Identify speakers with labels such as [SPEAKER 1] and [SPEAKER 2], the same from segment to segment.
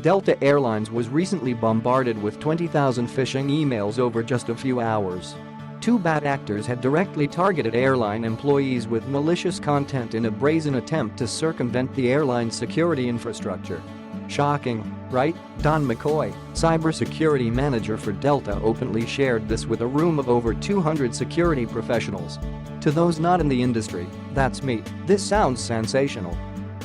[SPEAKER 1] Delta Airlines was recently bombarded with 20,000 phishing emails over just a few hours. Two bad actors had directly targeted airline employees with malicious content in a brazen attempt to circumvent the airline's security infrastructure. Shocking, right? Don McCoy, cybersecurity manager for Delta, openly shared this with a room of over 200 security professionals. To those not in the industry, that's me, this sounds sensational.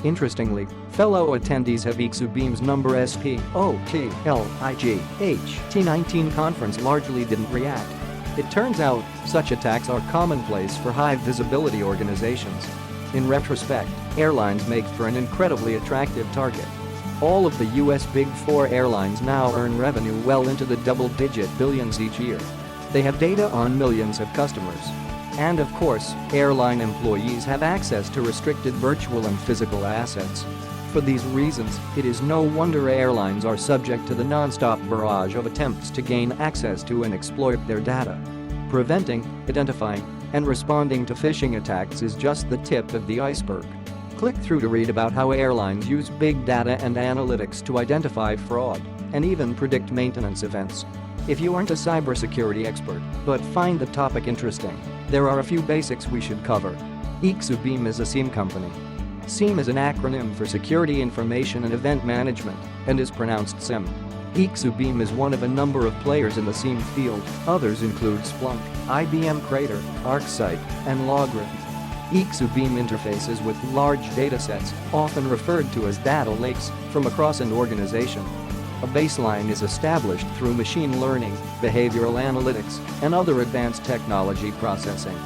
[SPEAKER 1] Interestingly, fellow attendees have Exabeam's number SPOTLIGHT19 conference largely didn't react. It turns out, such attacks are commonplace for high-visibility organizations. In retrospect, airlines make for an incredibly attractive target. All of the US Big Four airlines now earn revenue well into the double-digit billions each year. They have data on millions of customers. And of course, airline employees have access to restricted virtual and physical assets. For these reasons, it is no wonder airlines are subject to the nonstop barrage of attempts to gain access to and exploit their data. Preventing, identifying, and responding to phishing attacks is just the tip of the iceberg. Click through to read about how airlines use big data and analytics to identify fraud and even predict maintenance events. If you aren't a cybersecurity expert but find the topic interesting, there are a few basics we should cover. Exabeam is a SIEM company. SIEM is an acronym for Security Information and Event Management and is pronounced SIM. Exabeam is one of a number of players in the SIEM field. Others include Splunk, IBM Crater, ArcSight, and LogRhythm. Exabeam interfaces with large datasets, often referred to as data lakes, from across an organization. A baseline is established through machine learning, behavioral analytics, and other advanced technology processing.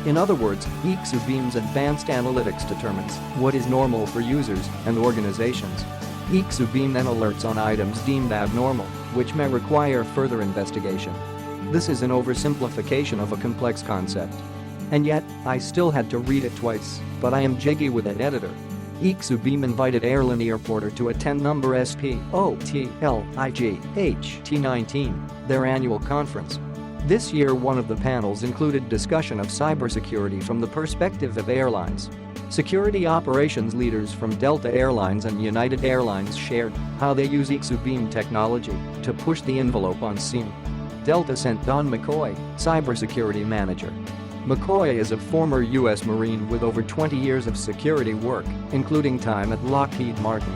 [SPEAKER 1] In other words, Exabeam's advanced analytics determines what is normal for users and organizations. Exabeam then alerts on items deemed abnormal, which may require further investigation. This is an oversimplification of a complex concept. And yet, I still had to read it twice, but I am jiggy with an editor. Exabeam invited airline reporter to attend number SPOTLIGHT19, their annual conference. This year one of the panels included discussion of cybersecurity from the perspective of airlines. Security operations leaders from Delta Airlines and United Airlines shared how they use Exabeam technology to push the envelope on SIEM. Delta sent Don McCoy, cybersecurity manager. McCoy is a former U.S. Marine with over 20 years of security work, including time at Lockheed Martin.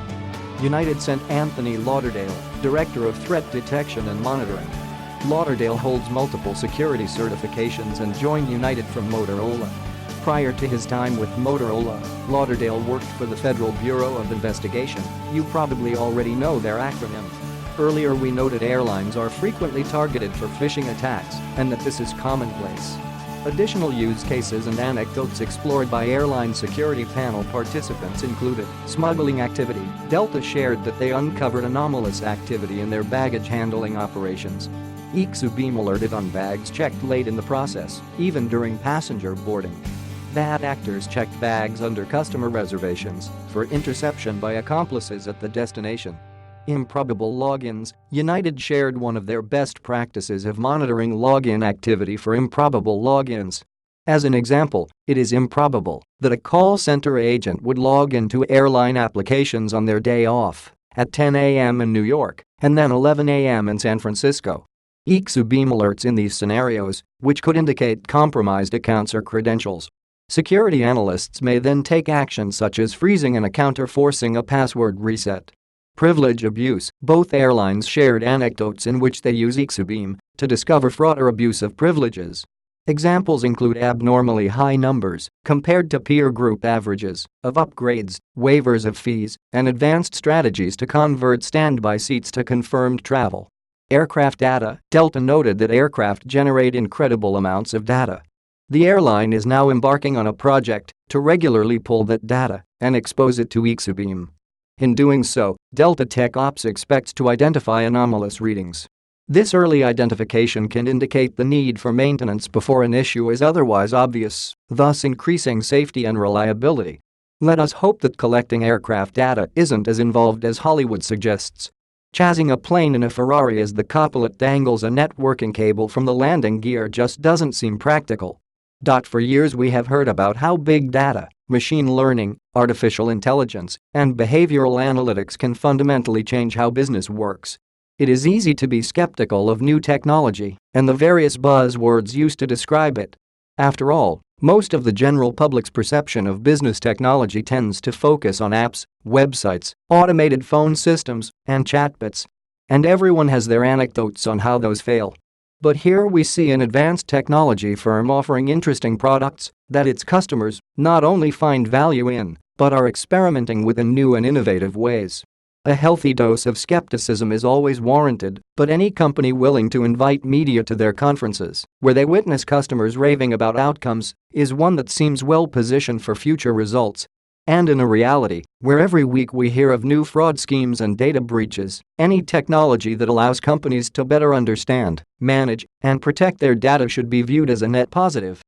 [SPEAKER 1] United sent Anthony Lauderdale, Director of Threat Detection and Monitoring. Lauderdale holds multiple security certifications and joined United from Motorola. Prior to his time with Motorola, Lauderdale worked for the Federal Bureau of Investigation. You probably already know their acronym. Earlier we noted airlines are frequently targeted for phishing attacks and that this is commonplace. Additional use cases and anecdotes explored by airline security panel participants included smuggling activity. Delta shared that they uncovered anomalous activity in their baggage handling operations. Exabeam alerted on bags checked late in the process, even during passenger boarding. Bad actors checked bags under customer reservations for interception by accomplices at the destination. Improbable logins. United shared one of their best practices of monitoring login activity for improbable logins. As an example, it is improbable that a call center agent would log into airline applications on their day off at 10 a.m. in New York and then 11 a.m. in San Francisco. Exabeam alerts in these scenarios, which could indicate compromised accounts or credentials. Security analysts may then take action such as freezing an account or forcing a password reset. Privilege abuse. Both airlines shared anecdotes in which they use Exabeam to discover fraud or abuse of privileges. Examples include abnormally high numbers, compared to peer group averages, of upgrades, waivers of fees, and advanced strategies to convert standby seats to confirmed travel. Aircraft data. Delta noted that aircraft generate incredible amounts of data. The airline is now embarking on a project to regularly pull that data and expose it to Exabeam. In doing so, Delta Tech Ops expects to identify anomalous readings. This early identification can indicate the need for maintenance before an issue is otherwise obvious, thus increasing safety and reliability. Let us hope that collecting aircraft data isn't as involved as Hollywood suggests. Chasing a plane in a Ferrari as the copilot dangles a networking cable from the landing gear just doesn't seem practical. For years we have heard about how big data Machine learning, artificial intelligence, and behavioral analytics can fundamentally change how business works. It is easy to be skeptical of new technology and the various buzzwords used to describe it. After all, most of the general public's perception of business technology tends to focus on apps, websites, automated phone systems, and chatbots. And everyone has their anecdotes on how those fail. But here we see an advanced technology firm offering interesting products that its customers not only find value in, but are experimenting with in new and innovative ways. A healthy dose of skepticism is always warranted, but any company willing to invite media to their conferences, where they witness customers raving about outcomes, is one that seems well positioned for future results. And in a reality where every week we hear of new fraud schemes and data breaches, any technology that allows companies to better understand, manage, and protect their data should be viewed as a net positive.